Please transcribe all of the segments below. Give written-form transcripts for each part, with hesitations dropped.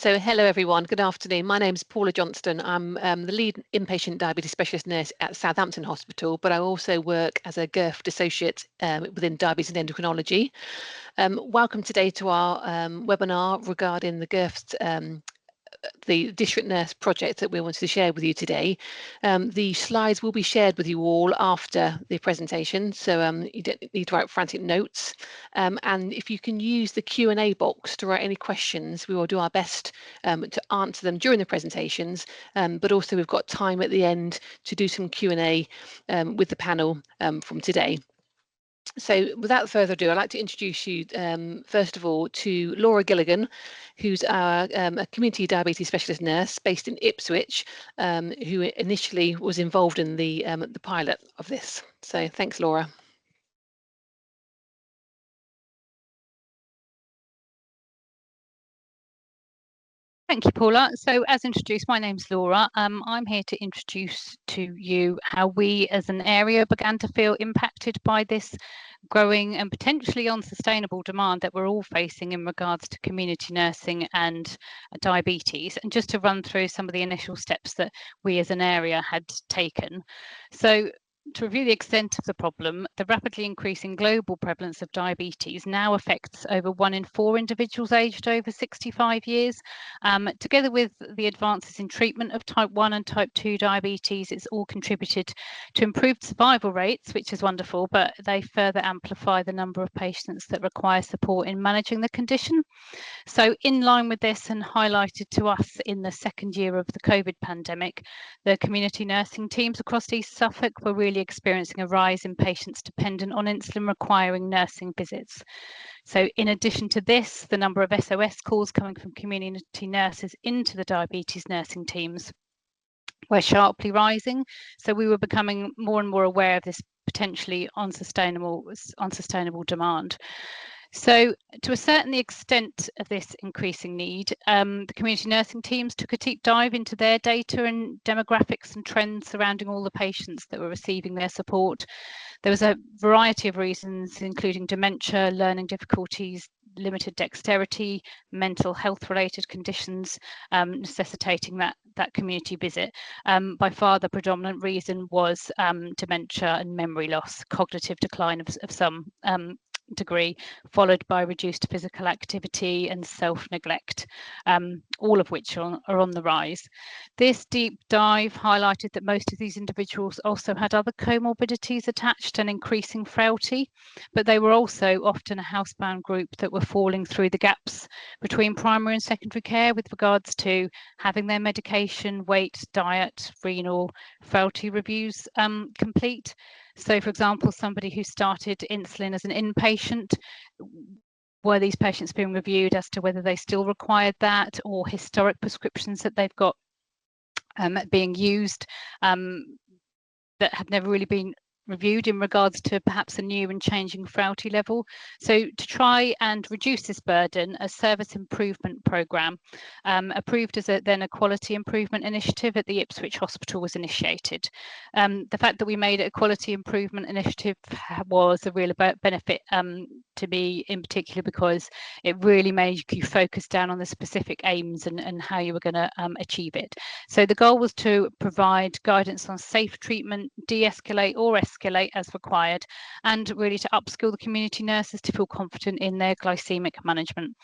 So hello everyone, good afternoon. My name's Paula Johnston. I'm the lead inpatient diabetes specialist nurse at Southampton Hospital, but I also work as a GERFT associate within diabetes and endocrinology. Welcome today to our webinar regarding the GERFT the district nurse project that we wanted to share with you today. The slides will be shared with you all after the presentation, so you don't need to write frantic notes. And if you can use the Q&A box to write any questions, we will do our best to answer them during the presentations, but also we've got time at the end to do some Q&A with the panel from today. So without further ado, I'd like to introduce you, first of all, to Laura Gilligan, who's our a community diabetes specialist nurse based in Ipswich, who initially was involved in the pilot of this. So thanks, Laura. Thank you, Paula. So as introduced, my name's Laura. I'm here to introduce to you how we as an area began to feel impacted by this growing and potentially unsustainable demand that we're all facing in regards to community nursing and diabetes, and just to run through some of the initial steps that we as an area had taken. So to review the extent of the problem, the rapidly increasing global prevalence of diabetes now affects over 1 in 4 individuals aged over 65 years. Together with the advances in treatment of type 1 and type 2 diabetes, it's all contributed to improved survival rates, which is wonderful, but they further amplify the number of patients that require support in managing the condition. So in line with this, and highlighted to us in the second year of the COVID pandemic, the community nursing teams across East Suffolk were really experiencing a rise in patients dependent on insulin requiring nursing visits. So in addition to this, the number of SOS calls coming from community nurses into the diabetes nursing teams were sharply rising. So we were becoming more and more aware of this potentially unsustainable demand. So to a certain extent of this increasing need, the community nursing teams took a deep dive into their data and demographics and trends surrounding all the patients that were receiving their support. There was a variety of reasons, including dementia, learning difficulties, limited dexterity, mental health related conditions necessitating that community visit. By far the predominant reason was dementia and memory loss, cognitive decline of some degree, followed by reduced physical activity and self-neglect, all of which are on the rise. This deep dive highlighted that most of these individuals also had other comorbidities attached and increasing frailty, but they were also often a housebound group that were falling through the gaps between primary and secondary care with regards to having their medication, weight, diet, renal, frailty reviews complete. So, for example, somebody who started insulin as an inpatient, were these patients being reviewed as to whether they still required that, or historic prescriptions that they've got being used that have never really been reviewed in regards to perhaps a new and changing frailty level. So to try and reduce this burden, a service improvement programme approved as then a quality improvement initiative at the Ipswich Hospital was initiated. The fact that we made it a quality improvement initiative was a real benefit to me in particular, because it really made you focus down on the specific aims and how you were going to achieve it. So the goal was to provide guidance on safe treatment, de-escalate or escalate as required, and really to upskill the community nurses to feel confident in their glycemic management.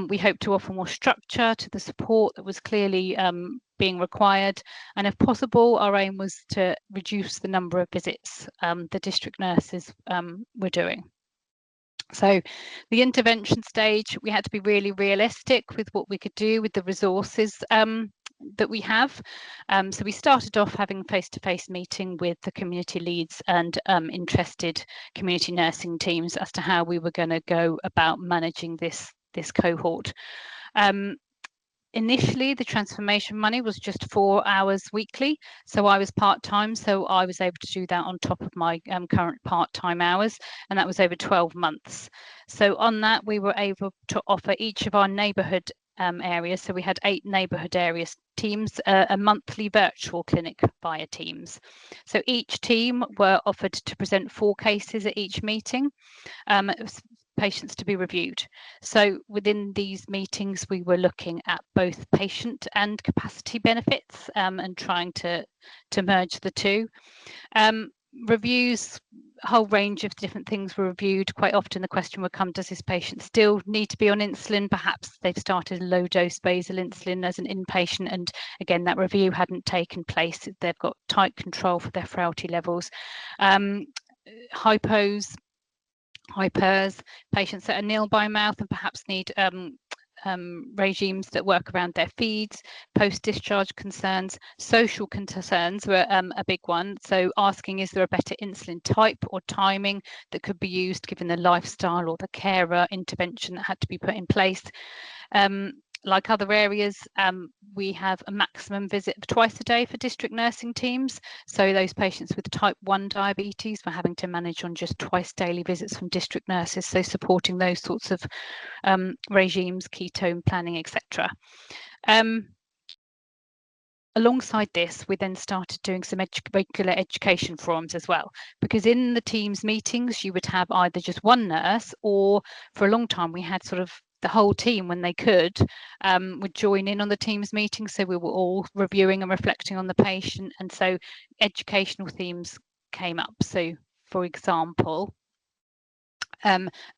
We hope to offer more structure to the support that was clearly being required, and if possible, our aim was to reduce the number of visits the district nurses were doing. So the intervention stage, we had to be really realistic with what we could do with the resources that we have. So we started off having face-to-face meeting with the community leads and interested community nursing teams as to how we were going to go about managing this cohort. Initially, the transformation money was just 4 hours weekly. So I was part-time, so I was able to do that on top of my current part-time hours, and that was over 12 months. So on that, we were able to offer each of our neighbourhood areas. So we had 8 neighbourhood areas teams, a monthly virtual clinic via Teams. So each team were offered to present 4 cases at each meeting. patients to be reviewed. So within these meetings, we were looking at both patient and capacity benefits and trying to merge the two. Reviews, a whole range of different things were reviewed. Quite often the question would come, does this patient still need to be on insulin? Perhaps they've started low dose basal insulin as an inpatient, and again that review hadn't taken place. They've got tight control for their frailty levels. Hypos, hypers, patients that are nil by mouth and perhaps need regimes that work around their feeds, post-discharge concerns, social concerns were a big one. So asking, is there a better insulin type or timing that could be used given the lifestyle or the carer intervention that had to be put in place? Like other areas, we have a maximum visit of twice a day for district nursing teams. So those patients with type 1 diabetes were having to manage on just twice daily visits from district nurses. So supporting those sorts of regimes, ketone planning, etc. Alongside this, we then started doing some regular education forums as well, because in the teams meetings, you would have either just one nurse, or for a long time, we had sort of the whole team, when they could, would join in on the teams meeting. So we were all reviewing and reflecting on the patient. And so educational themes came up. So for example,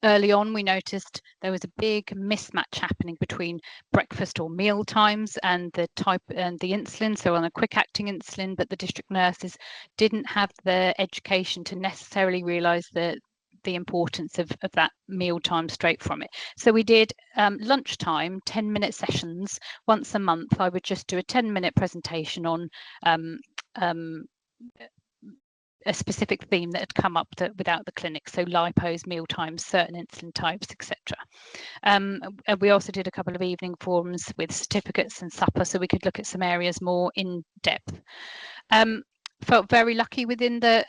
early on, we noticed there was a big mismatch happening between breakfast or meal times and the type and the insulin. So on a quick acting insulin, but the district nurses didn't have the education to necessarily realise the importance of that meal time straight from it. So we did lunchtime 10-minute sessions once a month. I would just do a 10-minute presentation on a specific theme that had come up without the clinic, so lipos, meal times, certain insulin types, etc. We also did a couple of evening forums with certificates and supper, so we could look at some areas more in depth. Felt very lucky within the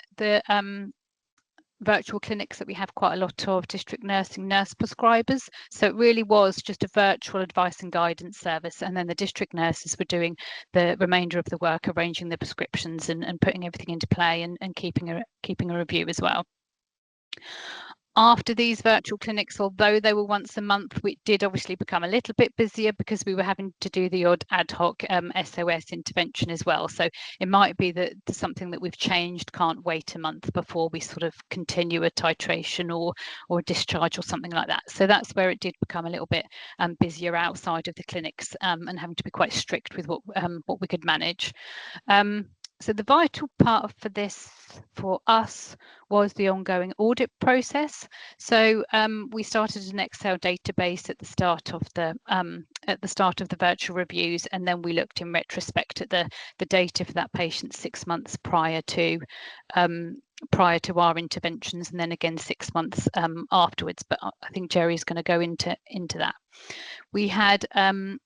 virtual clinics that we have quite a lot of district nursing nurse prescribers. So it really was just a virtual advice and guidance service. And then the district nurses were doing the remainder of the work, arranging the prescriptions and putting everything into play and keeping a review as well. After these virtual clinics, although they were once a month, we did obviously become a little bit busier because we were having to do the odd ad hoc SOS intervention as well. So it might be that something that we've changed can't wait a month before we sort of continue a titration or a discharge or something like that. So that's where it did become a little bit busier outside of the clinics and having to be quite strict with what we could manage. So the vital part for this for us was the ongoing audit process. So we started an Excel database at the start of the virtual reviews, and then we looked in retrospect at the data for that patient 6 months prior to our interventions, and then again 6 months afterwards. But I think Jerry's going to go into that. We had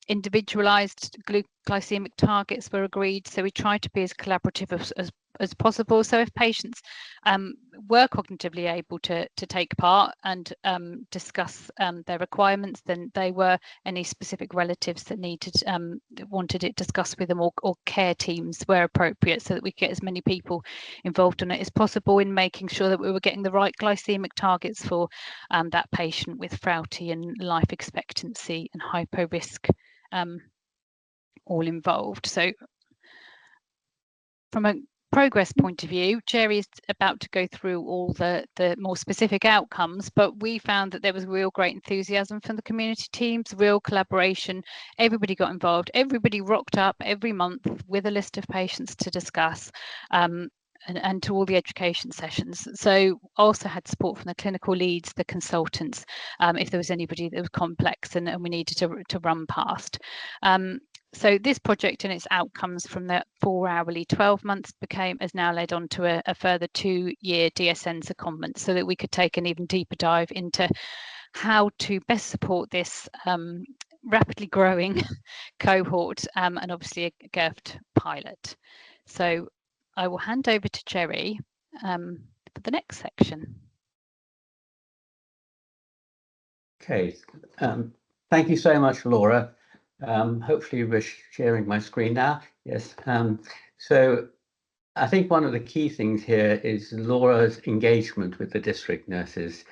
individualized glycemic targets were agreed, so we tried to be as collaborative as possible. So if patients were cognitively able to take part and discuss their requirements, then they were any specific relatives that wanted it discussed with them, or care teams were appropriate, so that we get as many people involved in it as possible in making sure that we were getting the right glycemic targets for that patient with frailty and life expectancy and hypo risk all involved. So from a progress point of view, Jerry is about to go through all the more specific outcomes, but we found that there was real great enthusiasm from the community teams, real collaboration. Everybody got involved, everybody rocked up every month with a list of patients to discuss. And to all the education sessions. So also had support from the clinical leads, the consultants, if there was anybody that was complex and we needed to run past. So this project and its outcomes from the 4 hourly 12 months has now led on to a further 2-year DSN secondment, so that we could take an even deeper dive into how to best support this rapidly growing cohort and obviously a GIRFT pilot. So I will hand over to Jerry for the next section. Okay, thank you so much, Laura. Hopefully we're sharing my screen now. Yes. So I think one of the key things here is Laura's engagement with the district nurses.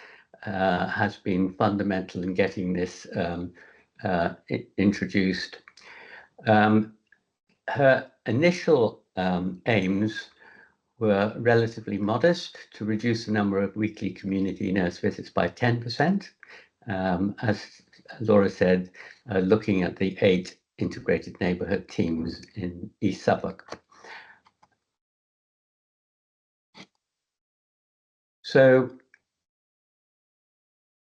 has been fundamental in getting this introduced. Her initial aims were relatively modest: to reduce the number of weekly community nurse visits by 10%. As Laura said, looking at the 8 integrated neighbourhood teams in East Suffolk. So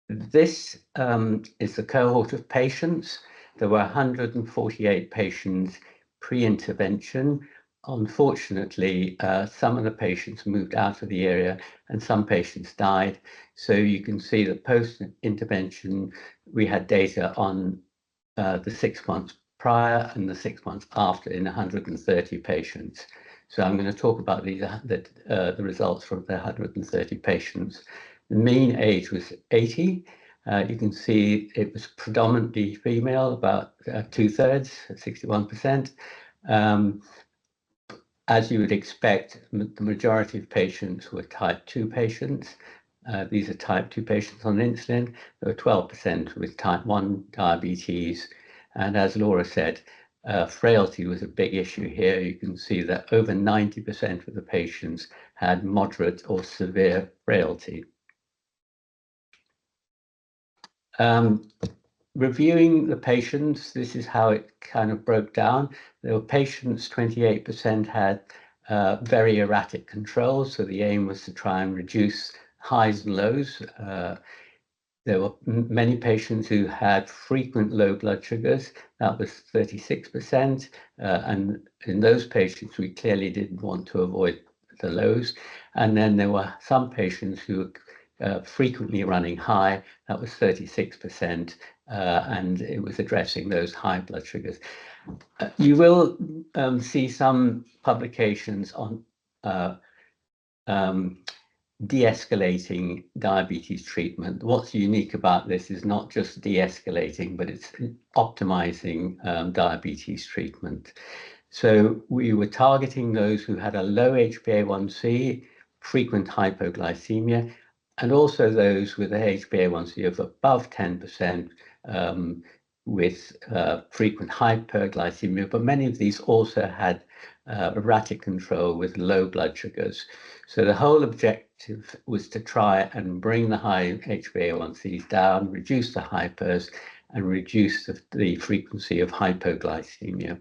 this is the cohort of patients. There were 148 patients pre-intervention. Unfortunately, some of the patients moved out of the area and some patients died. So you can see that post-intervention, we had data on the 6 months prior and the 6 months after in 130 patients. So I'm going to talk about the results from the 130 patients. The mean age was 80. You can see it was predominantly female, about 2/3, 61%. As you would expect, the majority of patients were type 2 patients. These are type 2 patients on insulin. There were 12% with type 1 diabetes. And as Laura said, frailty was a big issue here. You can see that over 90% of the patients had moderate or severe frailty. Reviewing the patients, this is how it kind of broke down. There were patients, 28% had very erratic control. So the aim was to try and reduce highs and lows. There were many patients who had frequent low blood sugars. That was 36%. And in those patients, we clearly didn't want to avoid the lows. And then there were some patients who were frequently running high. That was 36%. And it was addressing those high blood sugars. You will see some publications on de-escalating diabetes treatment. What's unique about this is not just de-escalating, but it's optimizing diabetes treatment. So we were targeting those who had a low HbA1c, frequent hypoglycemia, and also those with a HbA1c of above 10%, with frequent hyperglycemia, but many of these also had erratic control with low blood sugars. So the whole objective was to try and bring the high HbA1cs down, reduce the hypers, and reduce the frequency of hypoglycemia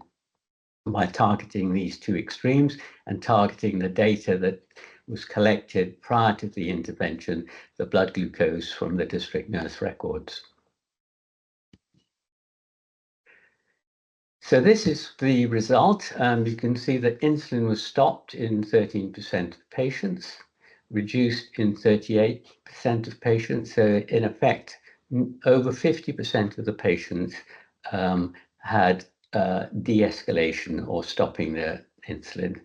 by targeting these two extremes and targeting the data that was collected prior to the intervention, the blood glucose from the district nurse records. So this is the result. You can see that insulin was stopped in 13% of patients, reduced in 38% of patients. So in effect, over 50% of the patients had de-escalation or stopping their insulin.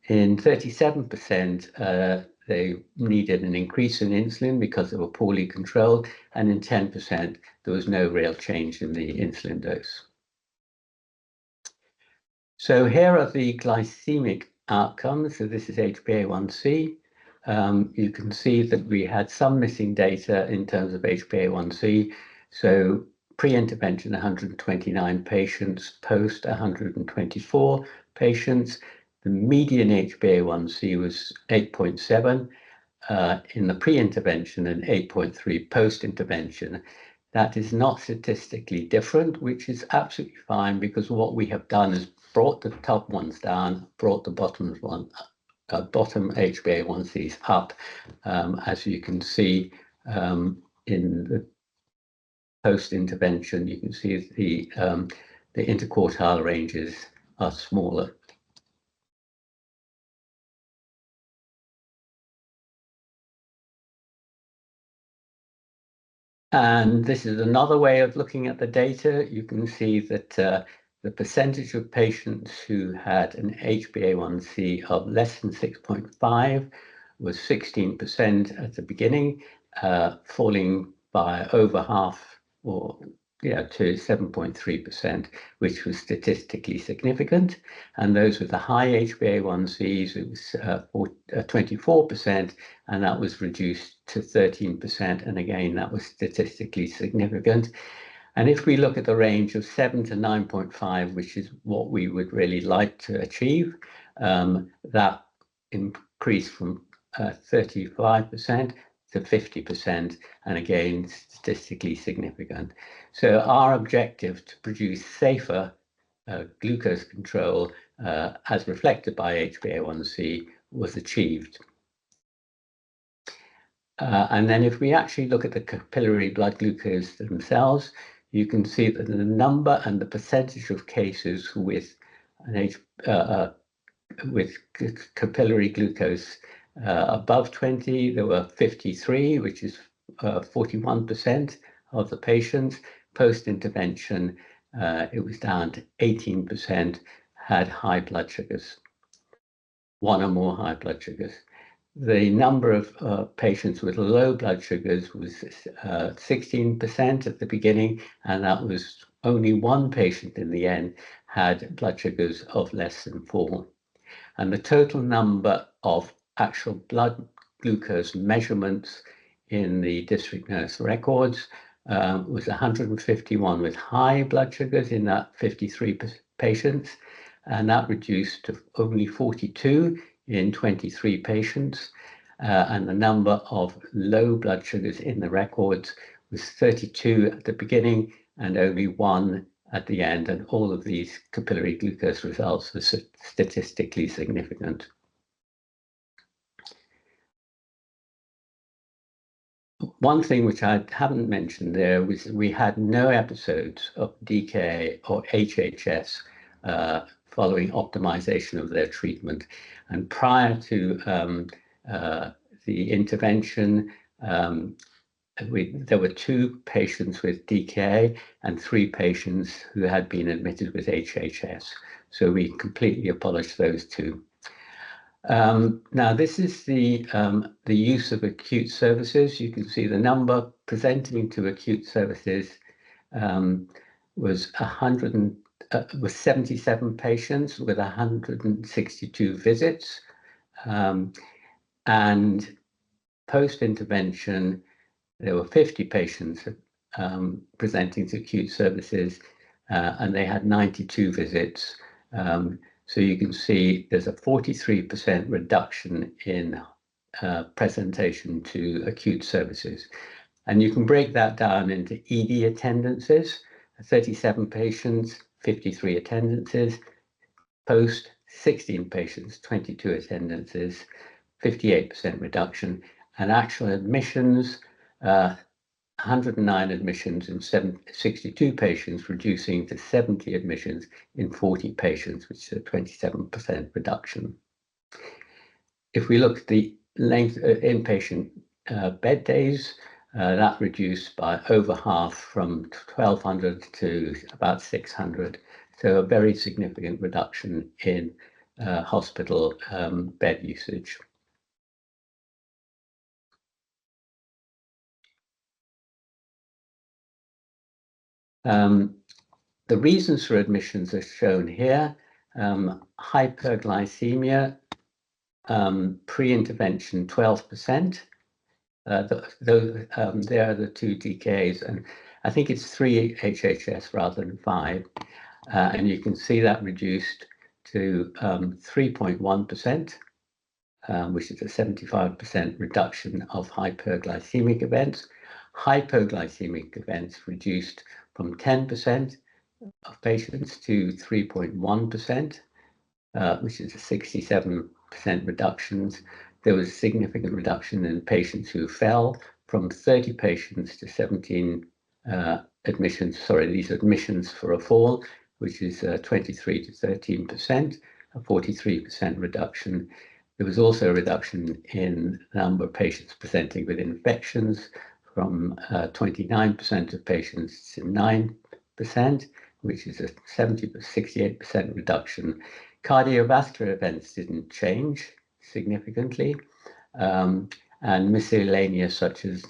In 37%, they needed an increase in insulin because they were poorly controlled, and in 10%, there was no real change in the insulin dose. So here are the glycemic outcomes. So this is HbA1c. You can see that we had some missing data in terms of HbA1c. So pre-intervention, 129 patients, post 124 patients. The median HbA1c was 8.7 in the pre-intervention and 8.3 post-intervention. That is not statistically different, which is absolutely fine, because what we have done is brought the top ones down, brought the bottom HbA1cs up. As you can see in the post-intervention, you can see the interquartile ranges are smaller. And this is another way of looking at the data. You can see that the percentage of patients who had an HbA1c of less than 6.5 was 16% at the beginning, falling by over half or to 7.3%, which was statistically significant. And those with the high HbA1cs, it was 24%, and that was reduced to 13%. And again, that was statistically significant. And if we look at the range of 7 to 9.5, which is what we would really like to achieve, that increased from 35% to 50%, and again, statistically significant. So our objective to produce safer glucose control, as reflected by HbA1c, was achieved. And then if we actually look at the capillary blood glucose themselves, you can see that the number and the percentage of cases with capillary glucose above 20, there were 53, which is 41% of the patients. Post-intervention, it was down to 18% had high blood sugars, one or more high blood sugars. The number of patients with low blood sugars was 16% at the beginning, and that was only one patient in the end had blood sugars of less than 4. And the total number of actual blood glucose measurements in the district nurse records was 151 with high blood sugars in that 53 patients, and that reduced to only 42 in 23 patients. And the number of low blood sugars in the records was 32 at the beginning and only 1 at the end, and all of these capillary glucose results were statistically significant. One thing which I haven't mentioned there was we had no episodes of DKA or HHS following optimization of their treatment. And prior to the intervention, there were 2 patients with DKA and 3 patients who had been admitted with HHS. So we completely abolished those 2. Now, this is the use of acute services. You can see the number presenting to acute services was 77 patients with 162 visits. And post-intervention, there were 50 patients presenting to acute services, and they had 92 visits. So you can see there's a 43% reduction in presentation to acute services. And you can break that down into ED attendances, 37 patients, 53 attendances, post 16 patients, 22 attendances, 58% reduction, and actual admissions, 109 admissions in 62 patients, reducing to 70 admissions in 40 patients, which is a 27% reduction. If we look at the length of inpatient bed days, that reduced by over half from 1,200 to about 600. So a very significant reduction in hospital bed usage. The reasons for admissions are shown here. Hyperglycemia, pre-intervention 12%. There are the 2 DKAs, and I think it's 3 HHS rather than 5. And you can see that reduced to 3.1%, which is a 75% reduction of hyperglycemic events. Hypoglycemic events reduced from 10% of patients to 3.1%, which is a 67% reductions. There was a significant reduction in patients who fell from 30 patients to 17 admissions. Sorry, these admissions for a fall, which is 23 to 13%, a 43% reduction. There was also a reduction in the number of patients presenting with infections from 29% of patients to 9%, which is a 68% reduction. Cardiovascular events didn't change significantly, and miscellaneous such as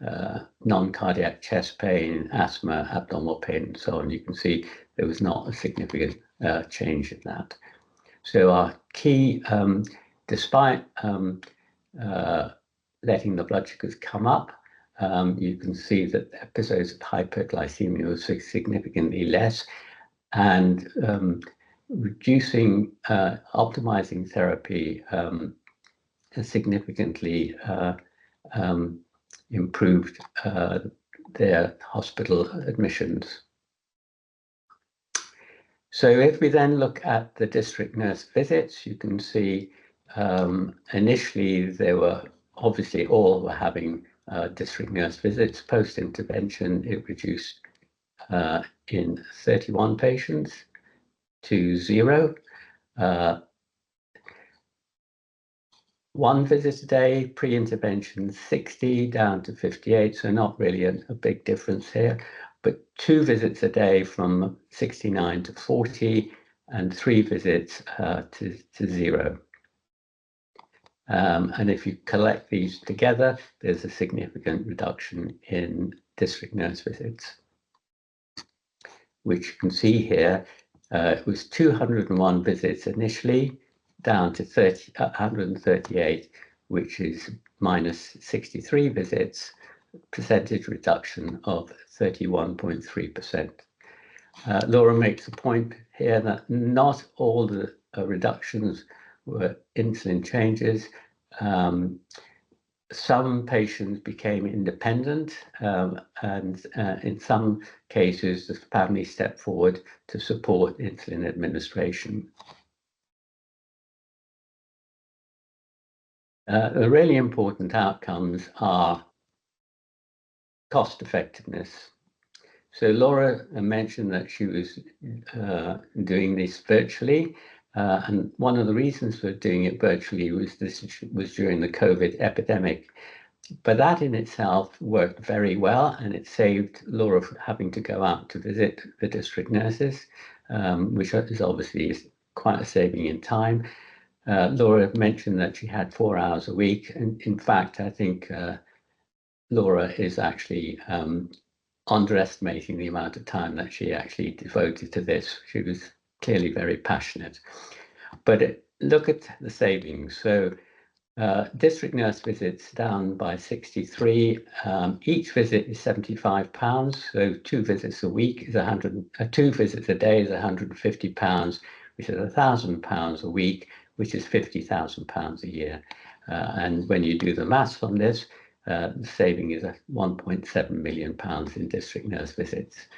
non-cardiac chest pain, asthma, abdominal pain, and so on. You can see there was not a significant change in that. So our key, despite letting the blood sugars come up, you can see that episodes of hyperglycemia were significantly less, and reducing, optimizing therapy significantly improved their hospital admissions. So if we then look at the district nurse visits, you can see initially they were obviously all were having district nurse visits. Post-intervention, it reduced in 31 patients to 0. One visit a day, pre-intervention 60 down to 58, so not really a big difference here, but 2 visits a day from 69 to 40, and 3 visits to 0. And if you collect these together, there's a significant reduction in district nurse visits, which you can see here. It was 201 visits initially, down to 138, which is minus 63 visits, percentage reduction of 31.3%. Laura makes a point here that not all the reductions were insulin changes. Some patients became independent, and in some cases, the family stepped forward to support insulin administration. The really important outcomes are cost effectiveness. So Laura mentioned that she was doing this virtually, and one of the reasons for doing it virtually was this was during the COVID epidemic. But that in itself worked very well, and it saved Laura from having to go out to visit the district nurses, which is obviously quite a saving in time. Laura mentioned that she had 4 hours a week, and in fact, I think Laura is actually underestimating the amount of time that she actually devoted to this. She was clearly very passionate. But look at the savings. So district nurse visits down by 63. Each visit is £75. So 2 visits a week is 2 visits a day is £150, which is £1,000 a week, which is £50,000 a year. And when you do the maths on this, the saving is £1.7 million in district nurse visits.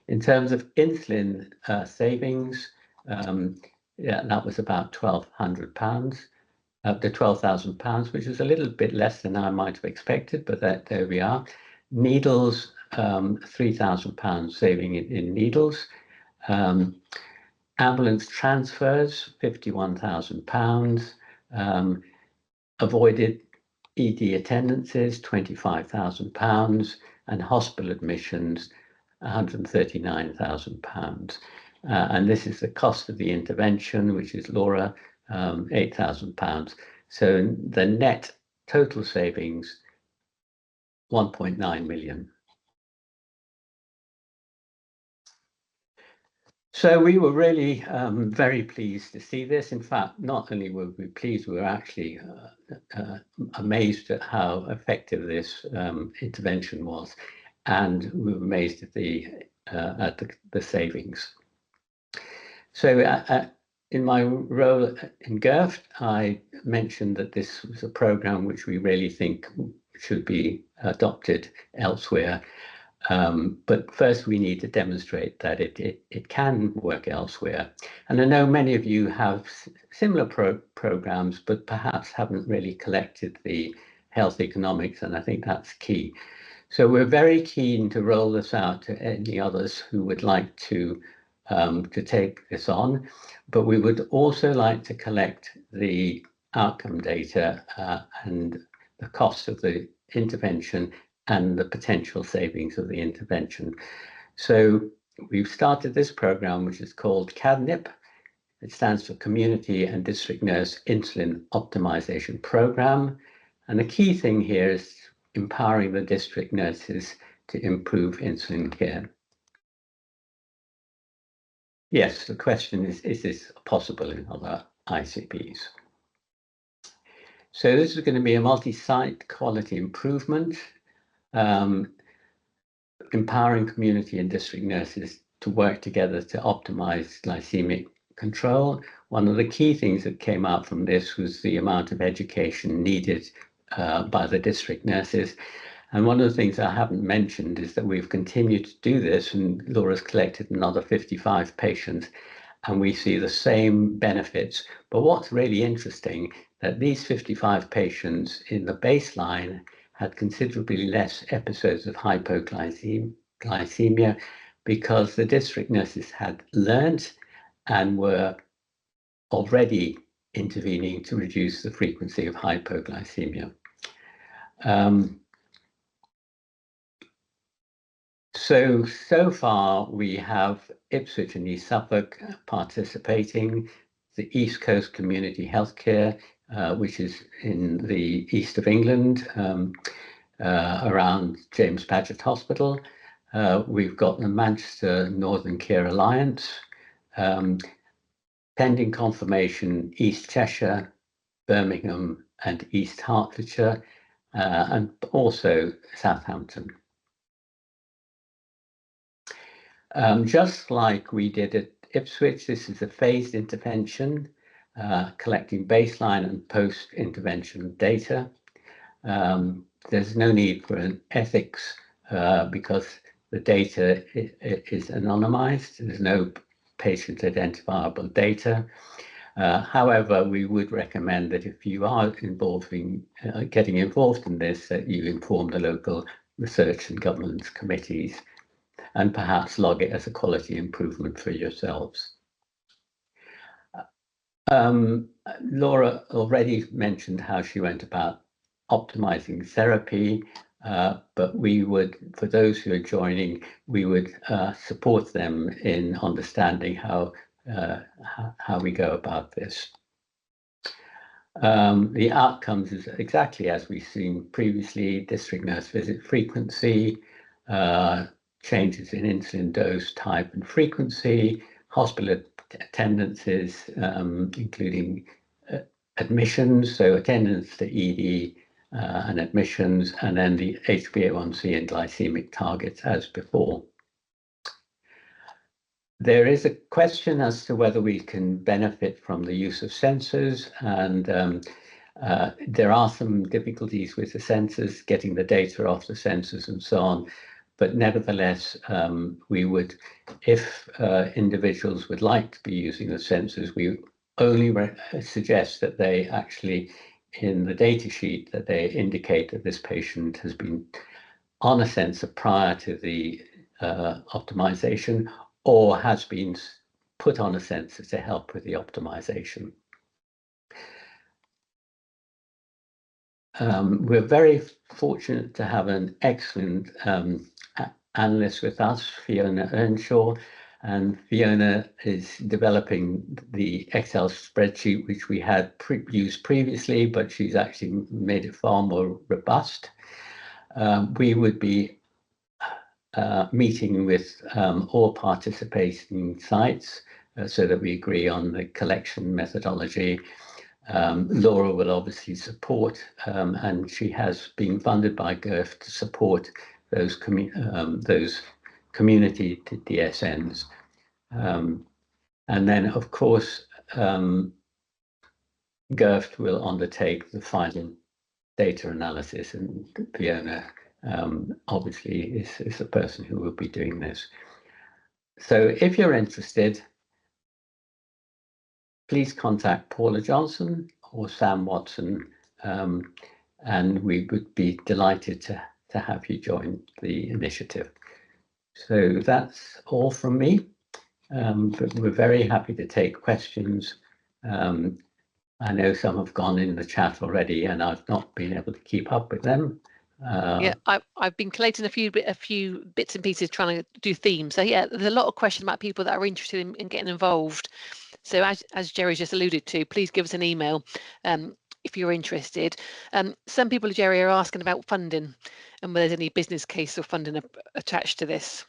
In terms of insulin savings, yeah, that was about £1,200, up to £12,000, which is a little bit less than I might have expected, but there we are. Needles, £3,000 saving in needles. Ambulance transfers, £51,000. Avoided ED attendances, £25,000, and hospital admissions, £139,000. And this is the cost of the intervention, which is Laura, £8,000. So the net total savings, 1.9 million. So we were really very pleased to see this. In fact, not only were we pleased, we were actually amazed at how effective this intervention was, and we were amazed at the savings. So in my role in GERFT, I mentioned that this was a program which we really think should be adopted elsewhere. But first we need to demonstrate that it can work elsewhere. And I know many of you have similar programs, but perhaps haven't really collected the health economics, and I think that's key. So we're very keen to roll this out to any others who would like to take this on, but we would also like to collect the outcome data and the cost of the intervention and the potential savings of the intervention. So we've started this program, which is called CADNIP. It stands for Community and District Nurse Insulin Optimization Program. And the key thing here is empowering the district nurses to improve insulin care. Yes, the question is this possible in other ICPs? So this is going to be a multi-site quality improvement, empowering community and district nurses to work together to optimize glycemic control. One of the key things that came out from this was the amount of education needed by the district nurses. And one of the things I haven't mentioned is that we've continued to do this, and Laura's collected another 55 patients, and we see the same benefits. But what's really interesting, that these 55 patients in the baseline had considerably less episodes of hypoglycemia because the district nurses had learned and were already intervening to reduce the frequency of hypoglycemia. So far we have Ipswich and East Suffolk participating, the East Coast Community Healthcare, which is in the east of England, around James Paget Hospital. We've got the Manchester Northern Care Alliance, pending confirmation, East Cheshire, Birmingham and East Hertfordshire, and also Southampton. Just like we did at Ipswich, this is a phased intervention, collecting baseline and post-intervention data. There's no need for an ethics because the data is anonymized. There's no patient identifiable data. However, we would recommend that if you are getting involved in this, that you inform the local research and governance committees and perhaps log it as a quality improvement for yourselves. Laura already mentioned how she went about optimizing therapy, but we would, for those who are joining, we would support them in understanding how we go about this. The outcomes is exactly as we've seen previously: district nurse visit frequency, changes in insulin dose, type and frequency, hospital attendances, including admissions, so attendance to ED and admissions, and then the HbA1c and glycemic targets as before. There is a question as to whether we can benefit from the use of sensors, and there are some difficulties with the sensors, getting the data off the sensors and so on. But nevertheless, we would, if individuals would like to be using the sensors, we only suggest that they actually, in the data sheet, that they indicate that this patient has been on a sensor prior to the optimization, or has been put on a sensor to help with the optimization. We're very fortunate to have an excellent analyst with us, Fiona Earnshaw, and Fiona is developing the Excel spreadsheet which we had used previously, but she's actually made it far more robust. We would be meeting with all participating sites so that we agree on the collection methodology. Laura will obviously support, and she has been funded by GIRF to support those community DSNs. And then, of course, GIRF will undertake the final data analysis, and Fiona obviously is the person who will be doing this. So if you're interested, please contact Paula Johnson or Sam Watson, and we would be delighted to have you join the initiative. So that's all from me, but we're very happy to take questions. I know some have gone in the chat already, and I've not been able to keep up with them. Yeah, I've been collating a few bits and pieces trying to do themes. So yeah, there's a lot of questions about people that are interested in getting involved. So as Jerry just alluded to, please give us an email. if you're interested. Some people, Jerry, are asking about funding and whether there's any business case or funding attached to this.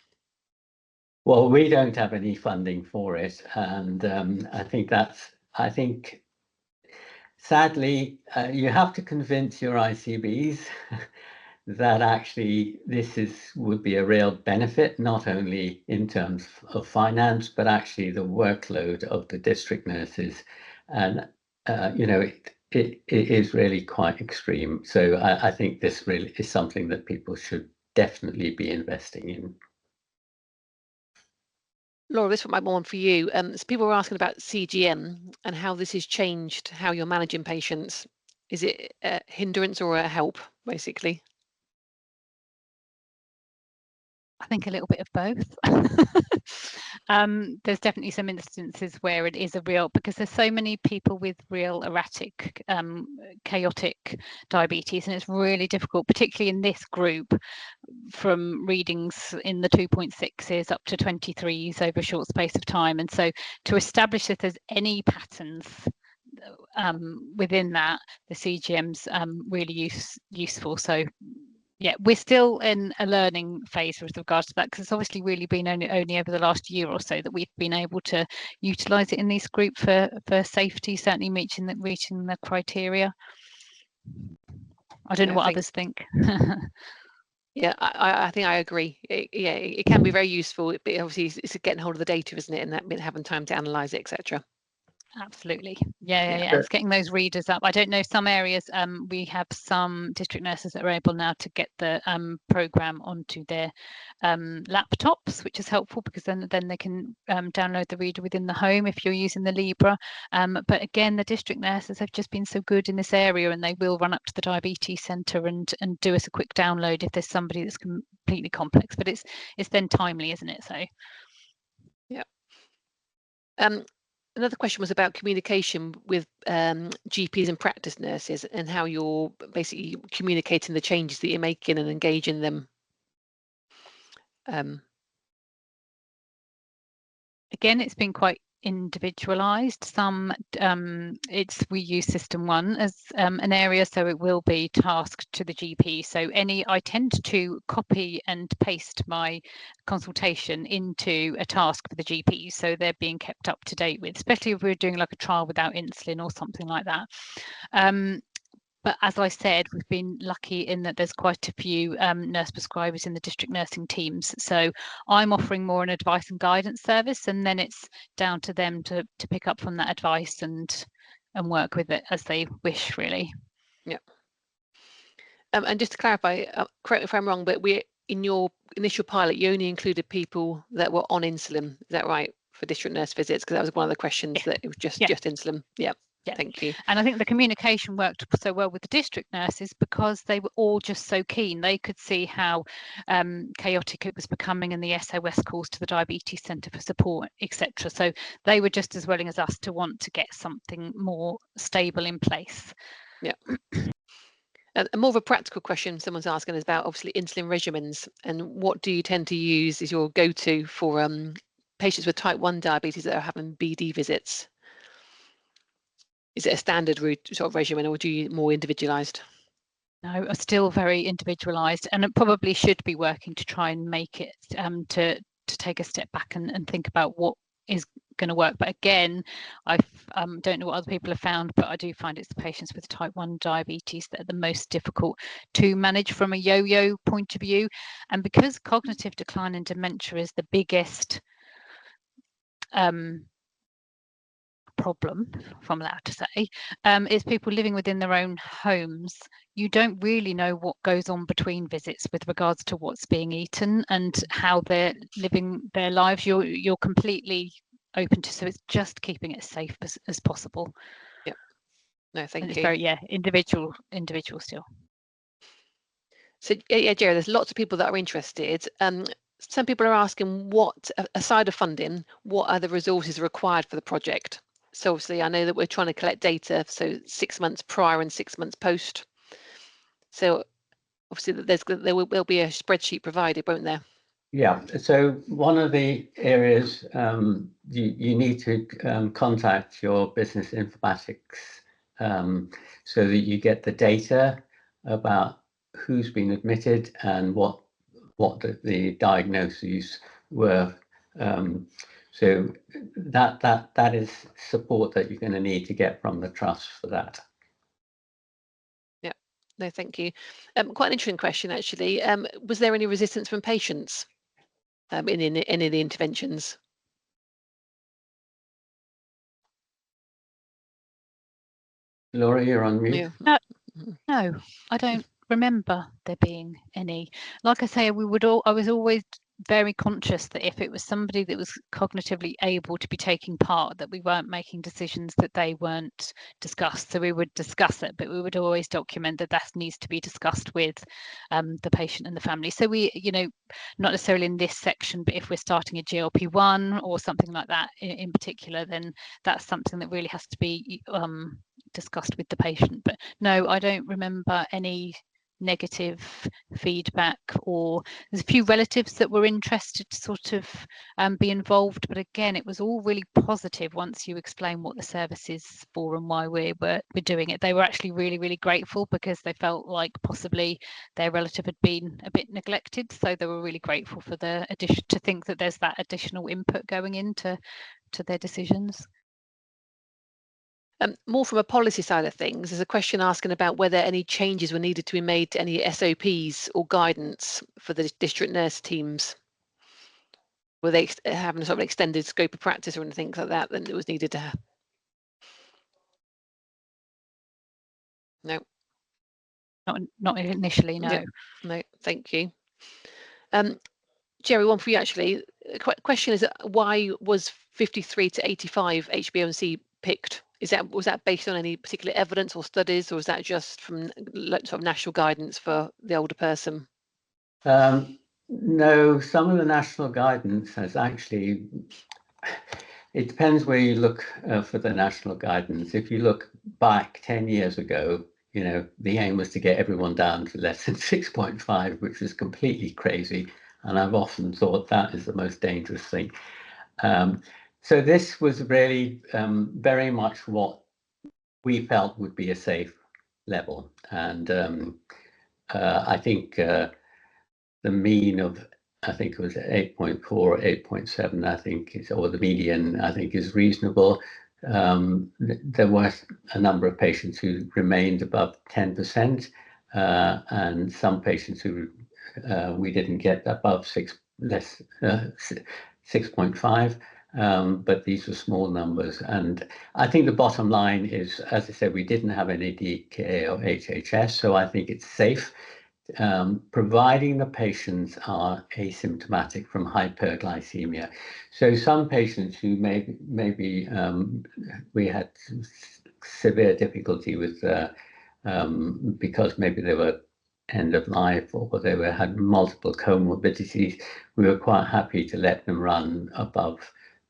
Well, we don't have any funding for it, and I think sadly you have to convince your ICBs that actually this would be a real benefit, not only in terms of finance, but actually the workload of the district nurses. And, it is really quite extreme. So I think this really is something that people should definitely be investing in. Laura, this might be one for you. So people were asking about CGM and how this has changed how you're managing patients. Is it a hindrance or a help, basically? I think a little bit of both. There's definitely some instances where it is a real, because there's so many people with real erratic, chaotic diabetes, and it's really difficult, particularly in this group, from readings in the 2.6s up to 23s over a short space of time. And so to establish if there's any patterns within that, the CGM's really useful. So yeah, we're still in a learning phase with regards to that, because it's obviously really been only over the last year or so that we've been able to utilise it in this group for safety, certainly reaching the criteria. I don't know what others think. Yeah, I think I agree. It can be very useful, but obviously it's getting hold of the data, isn't it, and that having time to analyse it, etc. Absolutely. Yeah. It's getting those readers up. I don't know, some areas we have some district nurses that are able now to get the program onto their laptops, which is helpful, because then they can download the reader within the home if you're using the Libra. But again, the district nurses have just been so good in this area, and they will run up to the diabetes centre and do us a quick download if there's somebody that's completely complex. But it's then timely, isn't it? So yeah. Another question was about communication with GPs and practice nurses, and how you're basically communicating the changes that you're making and engaging them. Again, it's been quite individualized. Some we use system 1 as an area, so it will be tasked to the GP. So I tend to copy and paste my consultation into a task for the GP, so they're being kept up to date with, especially if we're doing like a trial without insulin or something like that. But as I said, we've been lucky in that there's quite a few nurse prescribers in the district nursing teams. So I'm offering more an advice and guidance service, and then it's down to them to pick up from that advice and work with it as they wish, really. Yeah. And just to clarify, correct me if I'm wrong, but in your initial pilot, you only included people that were on insulin. Is that right, for district nurse visits? Because that was one of the questions, that it was just insulin. Yeah. Yeah. Thank you. And I think the communication worked so well with the district nurses because they were all just so keen. They could see how chaotic it was becoming, and the SOS calls to the diabetes centre for support, etc. So they were just as willing as us to want to get something more stable in place. Yeah. And more of a practical question someone's asking is about, obviously, insulin regimens, and what do you tend to use as your go-to for patients with type 1 diabetes that are having BD visits? Is it a standard route sort of regimen, or do you more individualized? No, still very individualized, and it probably should be working to try and make it to take a step back and think about what is going to work. But again, I don't know what other people have found, but I do find it's the patients with type 1 diabetes that are the most difficult to manage from a yo-yo point of view. And because cognitive decline and dementia is the biggest problem, if I'm allowed to say, is people living within their own homes. You don't really know what goes on between visits with regards to what's being eaten and how they're living their lives. You're completely open to, so it's just keeping it as safe as possible. Yeah. No, thank you. It's very individual still. So yeah, Jerry, there's lots of people that are interested. Some people are asking, what, aside of funding, what are the resources required for the project? So obviously, I know that we're trying to collect data, so 6 months prior and 6 months post. So obviously, there will be a spreadsheet provided, won't there? Yeah. So one of the areas you need to contact your business informatics so that you get the data about who's been admitted and what the diagnoses were. So that is support that you're going to need to get from the trust for that. Yeah, no, thank you. Quite an interesting question, actually. Was there any resistance from patients in any of the interventions? Laura, you're on mute. Yeah. No, I don't remember there being any. Like I say, I was always very conscious that if it was somebody that was cognitively able to be taking part, that we weren't making decisions that they weren't discussed. So we would discuss it, but we would always document that needs to be discussed with the patient and the family. So we, not necessarily in this section, but if we're starting a GLP-1 or something like that in particular, then that's something that really has to be discussed with the patient. But no, I don't remember any negative feedback, or there's a few relatives that were interested to sort of be involved, but again, it was all really positive once you explain what the service is for and why we're doing it. They were actually really, really grateful because they felt like possibly their relative had been a bit neglected, so they were really grateful for the addition, to think that there's that additional input going into their decisions. More from a policy side of things, there's a question asking about whether any changes were needed to be made to any SOPs or guidance for the district nurse teams. Were they having a sort of extended scope of practice or anything like that it was needed to have? No. Not initially, no. Yeah, no, thank you. Jerry, one for you actually. Question is, why was 53 to 85 HbA1c picked? Was that based on any particular evidence or studies, or was that just from sort of national guidance for the older person? No, some of the national guidance has actually, it depends where you look for the national guidance. If you look back 10 years ago, the aim was to get everyone down to less than 6.5, which is completely crazy. And I've often thought that is the most dangerous thing. So this was really very much what we felt would be a safe level. And I think the mean of, I think it was 8.4 or 8.7, I think, or the median, I think, is reasonable. There were a number of patients who remained above 10%, and some patients who we didn't get above 6.5. But these were small numbers. And I think the bottom line is, as I said, we didn't have any DKA or HHS, so I think it's safe, providing the patients are asymptomatic from hyperglycemia. So some patients who maybe we had severe difficulty with because maybe they were end of life or they had multiple comorbidities, we were quite happy to let them run above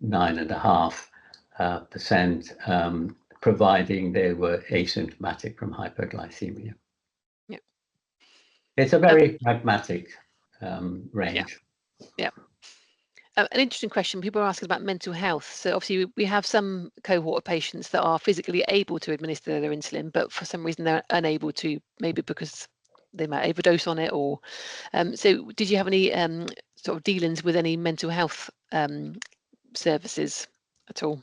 9.5%, providing they were asymptomatic from hyperglycemia. Yeah. It's a very pragmatic range. Yeah. An interesting question. People are asking about mental health. So obviously we have some cohort of patients that are physically able to administer their insulin, but for some reason they're unable to, maybe because they might overdose on it, or so did you have any sort of dealings with any mental health services at all?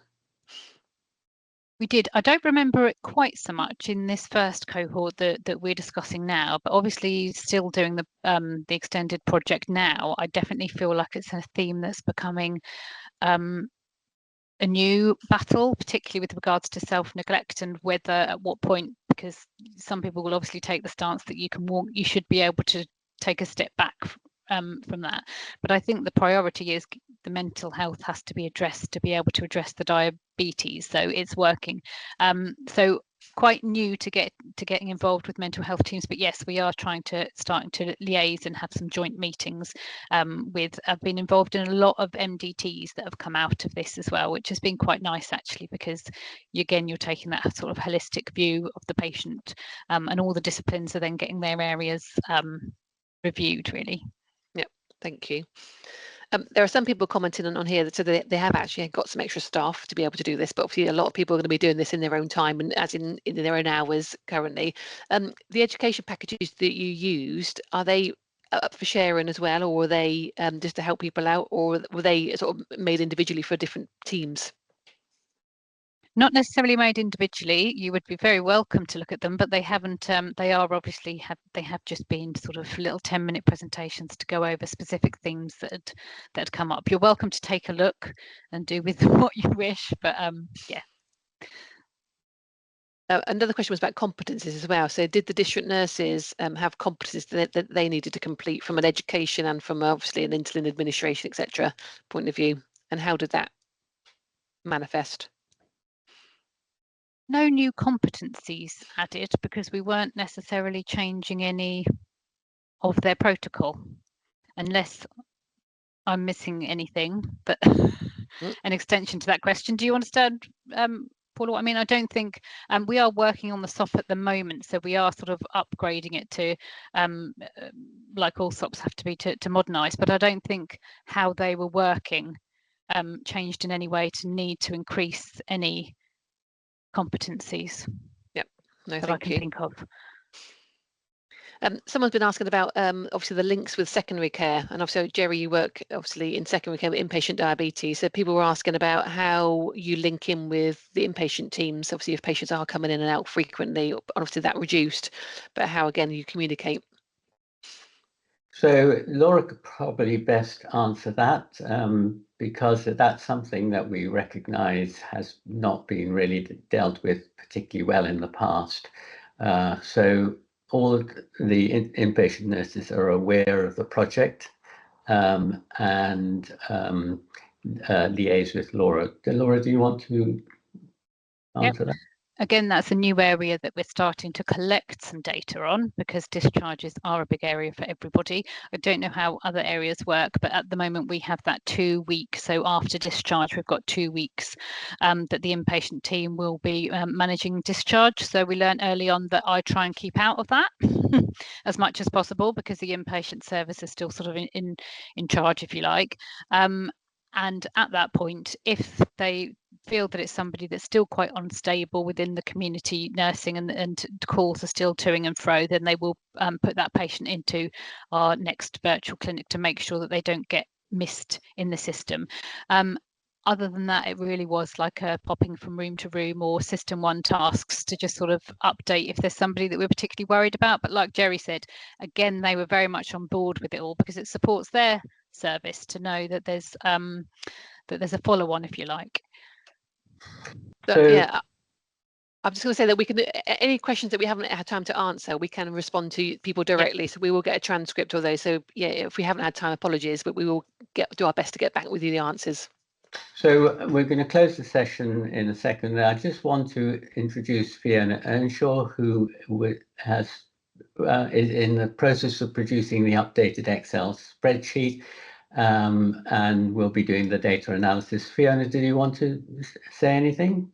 We did. I don't remember it quite so much in this first cohort that we're discussing now, but obviously still doing the extended project now. I definitely feel like it's a theme that's becoming a new battle, particularly with regards to self-neglect and whether at what point, because some people will obviously take the stance that you should be able to take a step back from that. But I think the priority is the mental health has to be addressed to be able to address the diabetes. So it's working. So quite new to getting involved with mental health teams, but yes, we are starting to liaise and have some joint meetings I've been involved in a lot of MDTs that have come out of this as well, which has been quite nice actually, because you're taking that sort of holistic view of the patient, and all the disciplines are then getting their areas reviewed really. Yeah, thank you. There are some people commenting on here that so they have actually got some extra staff to be able to do this, but obviously a lot of people are going to be doing this in their own time and as in their own hours currently. The education packages that you used, are they up for sharing as well, or were they just to help people out, or were they sort of made individually for different teams? Not necessarily made individually. You would be very welcome to look at them, but they haven't. They are obviously they have just been sort of little 10-minute presentations to go over specific themes that had come up. You're welcome to take a look and do with them what you wish, but yeah. Another question was about competencies as well. So did the district nurses have competencies that they needed to complete from an education and from obviously an insulin administration, etc. point of view? And how did that manifest? No new competencies added because we weren't necessarily changing any of their protocol, unless I'm missing anything. But an extension to that question. Do you understand, Paula? I mean, I don't think we are working on the SOP at the moment, so we are sort of upgrading it to like all SOPs have to be to modernise. But I don't think how they were working changed in any way to need to increase any competencies. Yep, no, that I can think of. Someone's been asking about obviously the links with secondary care, and obviously Jerry, you work obviously in secondary care with inpatient diabetes. So people were asking about how you link in with the inpatient teams. Obviously, if patients are coming in and out frequently, obviously that reduced, but how again you communicate. So Laura could probably best answer that because that's something that we recognise has not been really dealt with particularly well in the past. So all of the inpatient nurses are aware of the project and liaise with Laura. Laura, do you want to answer that? Again, that's a new area that we're starting to collect some data on because discharges are a big area for everybody. I don't know how other areas work, but at the moment we have that 2 week. So after discharge, we've got 2 weeks that the inpatient team will be managing discharge. So we learned early on that I try and keep out of that as much as possible because the inpatient service is still sort of in charge, if you like. And at that point, if they feel that it's somebody that's still quite unstable within the community nursing and calls are still toing and fro, then they will put that patient into our next virtual clinic to make sure that they don't get missed in the system. Other than that, it really was like a popping from room to room or system one tasks to just sort of update if there's somebody that we're particularly worried about. But like Jerry said, again, they were very much on board with it all because it supports their service to know that there's a follow-on, if you like. So, yeah, I'm just going to say that we can any questions that we haven't had time to answer, we can respond to people directly. Yep. So we will get a transcript of those. So yeah, if we haven't had time, apologies, but we will do our best to get back with you the answers. So we're going to close the session in a second. I just want to introduce Fiona Earnshaw, who is in the process of producing the updated Excel spreadsheet and will be doing the data analysis. Fiona, did you want to say anything?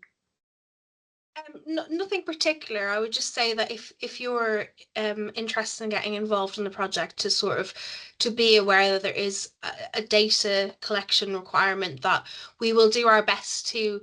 Nothing particular. I would just say that if you're interested in getting involved in the project, to be aware that there is a data collection requirement that we will do our best to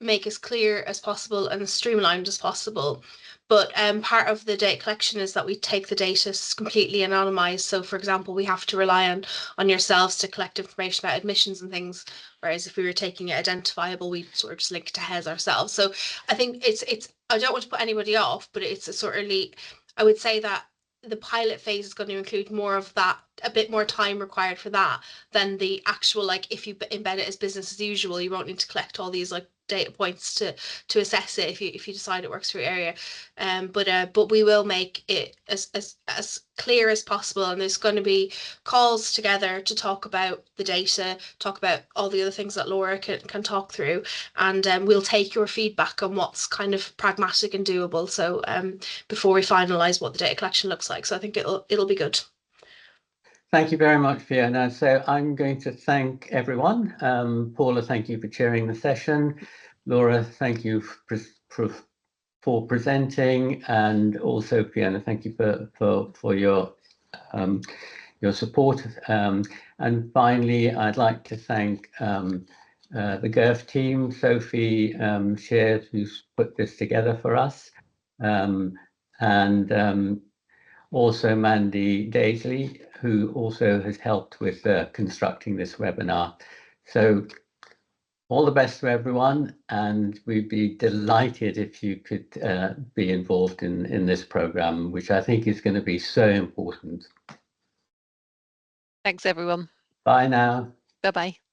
make as clear as possible and as streamlined as possible. But part of the data collection is that we take the data completely anonymized. So, for example, we have to rely on yourselves to collect information about admissions and things. Whereas if we were taking it identifiable, we sort of just link to HES ourselves. So I think it's I don't want to put anybody off, but it's I would say that the pilot phase is going to include more of that, a bit more time required for that than the actual, like, if you embed it as business as usual, you won't need to collect all these like data points to assess it if you decide it works for your area. But we will make it as clear as possible, and there's going to be calls together to talk about the data, talk about all the other things that Laura can talk through, and we'll take your feedback on what's kind of pragmatic and doable. So before we finalize what the data collection looks like. So I think it'll be good. Thank you very much, Fiona. So I'm going to thank everyone. Paula, thank you for chairing the session. Laura, thank you for presenting, and also Fiona, thank you for your your support. And finally, I'd like to thank the GIRF team, Sophie Shears, who's put this together for us, and also Mandy Daisley, who also has helped with constructing this webinar. So all the best to everyone, and we'd be delighted if you could be involved in this program, which I think is going to be so important. Thanks, everyone. Bye now. Bye-bye.